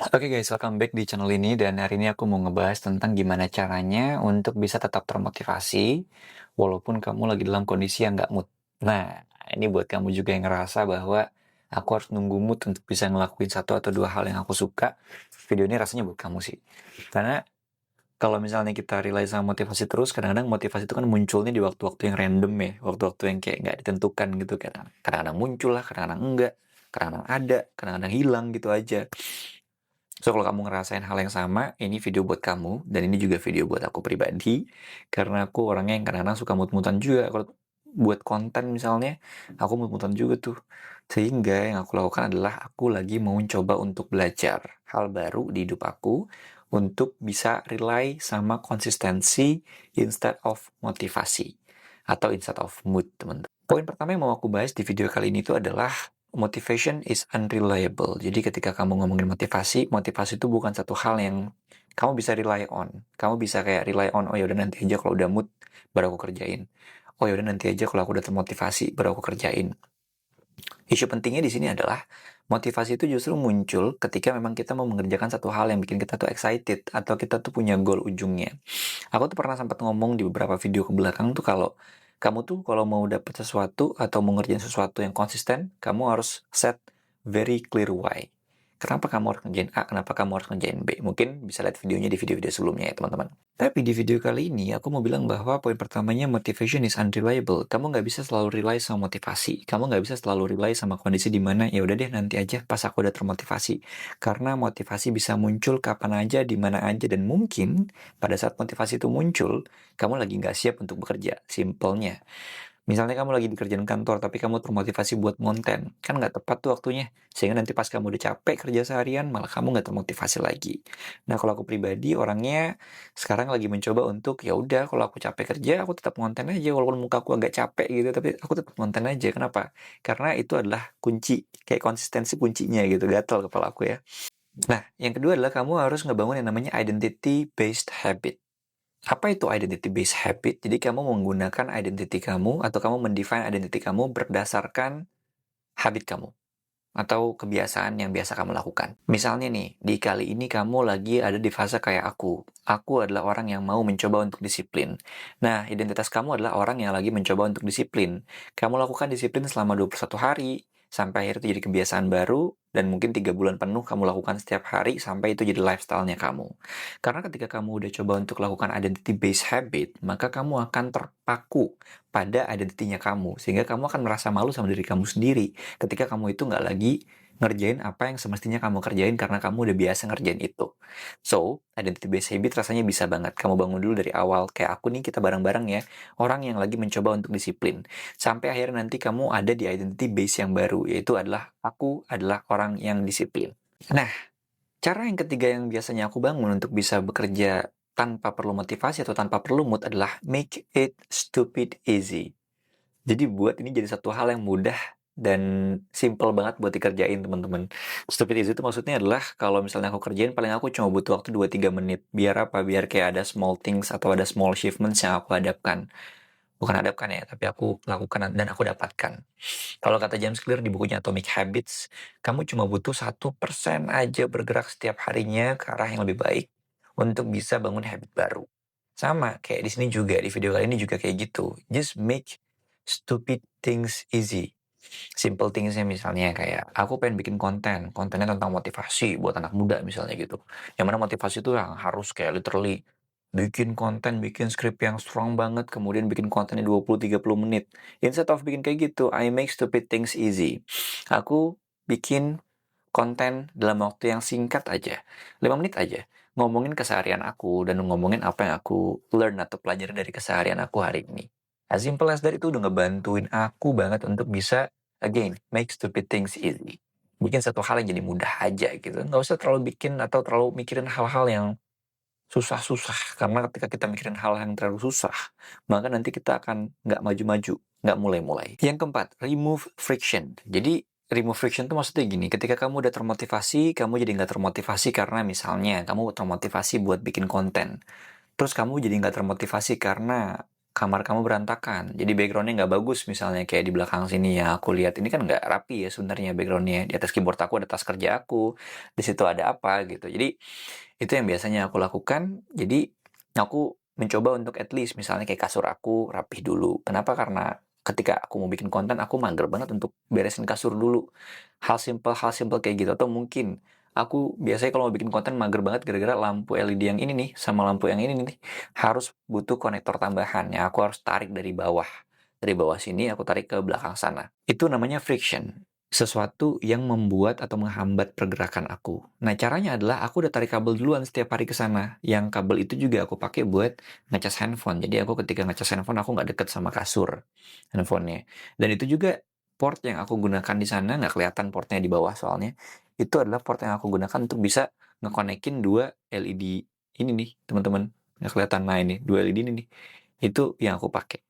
Oke guys, welcome back di channel ini dan hari ini aku mau ngebahas tentang gimana caranya untuk bisa tetap termotivasi walaupun kamu lagi dalam kondisi yang nggak mood. Nah, ini buat kamu juga yang ngerasa bahwa aku harus nunggu mood untuk bisa ngelakuin satu atau dua hal yang aku suka. Video ini rasanya buat kamu sih. Karena kalau misalnya kita rely sama motivasi terus, kadang-kadang motivasi itu kan munculnya di waktu-waktu yang random ya, waktu-waktu yang kayak nggak ditentukan gitu kan. Kadang-kadang muncul lah, kadang-kadang enggak, kadang-kadang ada, kadang-kadang hilang gitu aja. So, kalau kamu ngerasain hal yang sama, ini video buat kamu, dan ini juga video buat aku pribadi, karena aku orangnya yang kadang-kadang suka mut-mutan juga. Kalau buat konten misalnya, aku mut-mutan juga tuh. Sehingga yang aku lakukan adalah aku lagi mau coba untuk belajar hal baru di hidup aku, untuk bisa rely sama konsistensi instead of motivasi, atau instead of mood, teman-teman. Poin pertama yang mau aku bahas di video kali ini itu adalah motivation is unreliable. Jadi ketika kamu ngomongin motivasi, motivasi itu bukan satu hal yang kamu bisa rely on. Kamu bisa kayak rely on, oh yaudah nanti aja kalau udah mood, baru aku kerjain. Oh yaudah nanti aja kalau aku udah termotivasi, baru aku kerjain. Isu pentingnya di sini adalah motivasi itu justru muncul ketika memang kita mau mengerjakan satu hal yang bikin kita tuh excited atau kita tuh punya goal ujungnya. Aku tuh pernah sempat ngomong di beberapa video ke belakang tuh kalau kamu tuh kalau mau dapet sesuatu atau mau ngerjain sesuatu yang konsisten, kamu harus set very clear why. Kenapa kamu harus ngerjain A, kenapa kamu harus ngerjain B. Mungkin bisa lihat videonya di video-video sebelumnya ya teman-teman. Tapi di video kali ini aku mau bilang bahwa poin pertamanya motivation is unreliable. Kamu nggak bisa selalu rely sama motivasi. Kamu nggak bisa selalu rely sama kondisi di mana ya udah deh nanti aja pas aku udah termotivasi. Karena motivasi bisa muncul kapan aja, di mana aja, dan mungkin pada saat motivasi itu muncul, kamu lagi nggak siap untuk bekerja. Simpelnya. Misalnya kamu lagi di kerjaan kantor, tapi kamu termotivasi buat konten. Kan nggak tepat tuh waktunya. Sehingga nanti pas kamu udah capek kerja seharian, malah kamu nggak termotivasi lagi. Nah, kalau aku pribadi, orangnya sekarang lagi mencoba untuk, ya udah kalau aku capek kerja, aku tetap konten aja. Walaupun muka aku agak capek gitu, tapi aku tetap konten aja. Kenapa? Karena itu adalah kunci. Kayak konsistensi kuncinya gitu. Gatel kepala aku ya. Nah, yang kedua adalah kamu harus ngebangun yang namanya identity-based habit. Apa itu identity based habit? Jadi kamu menggunakan identity kamu atau kamu mendefine identity kamu berdasarkan habit kamu atau kebiasaan yang biasa kamu lakukan. Misalnya nih, di kali ini kamu lagi ada di fase kayak aku. Aku adalah orang yang mau mencoba untuk disiplin. Nah, identitas kamu adalah orang yang lagi mencoba untuk disiplin. Kamu lakukan disiplin selama 21 hari, sampai akhirnya itu jadi kebiasaan baru, dan mungkin 3 bulan penuh kamu lakukan setiap hari, sampai itu jadi lifestyle-nya kamu. Karena ketika kamu udah coba untuk lakukan identity-based habit, maka kamu akan terpaku pada identitinya kamu, sehingga kamu akan merasa malu sama diri kamu sendiri ketika kamu itu nggak lagi ngerjain apa yang semestinya kamu kerjain karena kamu udah biasa ngerjain itu. So, identity based habit rasanya bisa banget kamu bangun dulu dari awal. Kayak aku nih, kita bareng-bareng ya, orang yang lagi mencoba untuk disiplin. Sampai akhirnya nanti kamu ada di identity base yang baru, yaitu adalah aku adalah orang yang disiplin. Nah, cara yang ketiga yang biasanya aku bangun untuk bisa bekerja tanpa perlu motivasi atau tanpa perlu mood adalah make it stupid easy. Jadi buat ini jadi satu hal yang mudah dan simple banget buat dikerjain, teman-teman. Stupid easy itu maksudnya adalah kalau misalnya aku kerjain paling aku cuma butuh waktu 2-3 menit. Biar apa? Biar kayak ada small things atau ada small achievements yang aku hadapkan. Bukan hadapkan ya, tapi aku lakukan dan aku dapatkan. Kalau kata James Clear di bukunya Atomic Habits, kamu cuma butuh 1% aja bergerak setiap harinya ke arah yang lebih baik untuk bisa bangun habit baru. Sama kayak di sini juga, di video kali ini juga kayak gitu. Just make stupid things easy. Simple thingsnya misalnya kayak aku pengen bikin konten, kontennya tentang motivasi buat anak muda misalnya gitu. Yang mana motivasi itu yang harus kayak literally bikin konten, bikin skrip yang strong banget, kemudian bikin kontennya 20-30 menit. Instead of bikin kayak gitu, I make stupid things easy. Aku bikin konten dalam waktu yang singkat aja, 5 menit aja. Ngomongin keseharian aku dan ngomongin apa yang aku learn atau pelajari dari keseharian aku hari ini. As simple as that, itu udah ngebantuin aku banget untuk bisa, again, make stupid things easy. Bikin satu hal yang jadi mudah aja gitu. Nggak usah terlalu bikin atau terlalu mikirin hal-hal yang susah-susah. Karena ketika kita mikirin hal yang terlalu susah, maka nanti kita akan nggak maju-maju, nggak mulai-mulai. Yang keempat, remove friction. Jadi, remove friction itu maksudnya gini, ketika kamu udah termotivasi, kamu jadi nggak termotivasi karena misalnya kamu termotivasi buat bikin konten. Terus kamu jadi nggak termotivasi karena kamar kamu berantakan, jadi background-nya nggak bagus misalnya kayak di belakang sini yang aku lihat ini kan nggak rapi ya sebenarnya background-nya. Di atas keyboard aku ada tas kerja aku, di situ ada apa gitu. Jadi itu yang biasanya aku lakukan. Jadi aku mencoba untuk at least misalnya kayak kasur aku rapih dulu. Kenapa? Karena ketika aku mau bikin konten aku mager banget untuk beresin kasur dulu. Hal simple kayak gitu. Atau mungkin aku biasanya kalau mau bikin konten mager banget gara-gara lampu LED yang ini nih sama lampu yang ini nih harus butuh konektor tambahan yang aku harus tarik dari bawah. Dari bawah sini aku tarik ke belakang sana. Itu namanya friction. Sesuatu yang membuat atau menghambat pergerakan aku. Nah, caranya adalah aku udah tarik kabel duluan setiap hari ke sana. Yang kabel itu juga aku pakai buat ngecas handphone. Jadi aku ketika ngecas handphone aku nggak deket sama kasur handphonenya. Dan itu juga port yang aku gunakan di sana, nggak kelihatan portnya di bawah soalnya. Itu adalah port yang aku gunakan untuk bisa ngekonekin dua LED ini nih, teman-teman. Nggak kelihatan, nah ini, dua LED ini nih. Itu yang aku pakai.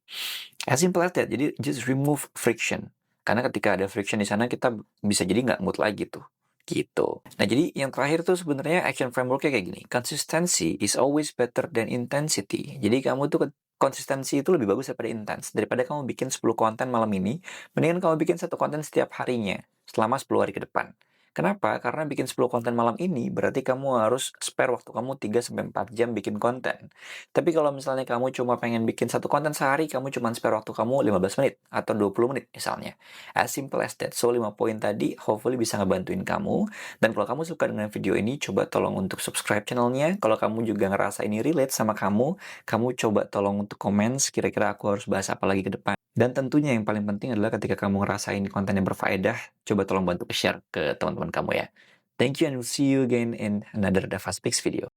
As simple as that. Jadi just remove friction. Karena ketika ada friction di sana kita bisa jadi nggak mood lagi tuh. Gitu. Nah jadi yang terakhir tuh sebenarnya action frameworknya kayak gini. Consistency is always better than intensity. Jadi kamu tuh konsistensi itu lebih bagus daripada intens. Daripada kamu bikin 10 konten malam ini, mendingan kamu bikin satu konten setiap harinya selama 10 hari ke depan. Kenapa? Karena bikin 10 konten malam ini berarti kamu harus spare waktu kamu 3-4 jam bikin konten. Tapi kalau misalnya kamu cuma pengen bikin satu konten sehari, kamu cuma spare waktu kamu 15 menit atau 20 menit misalnya. As simple as that. So 5 poin tadi hopefully bisa ngebantuin kamu. Dan kalau kamu suka dengan video ini, coba tolong untuk subscribe channelnya. Kalau kamu juga ngerasa ini relate sama kamu coba tolong untuk komen kira-kira aku harus bahas apa lagi ke depan. Dan tentunya yang paling penting adalah ketika kamu ngerasain konten yang berfaedah, coba tolong bantu share ke teman-teman kamu ya. Thank you and we'll see you again in another Dava Speaks video.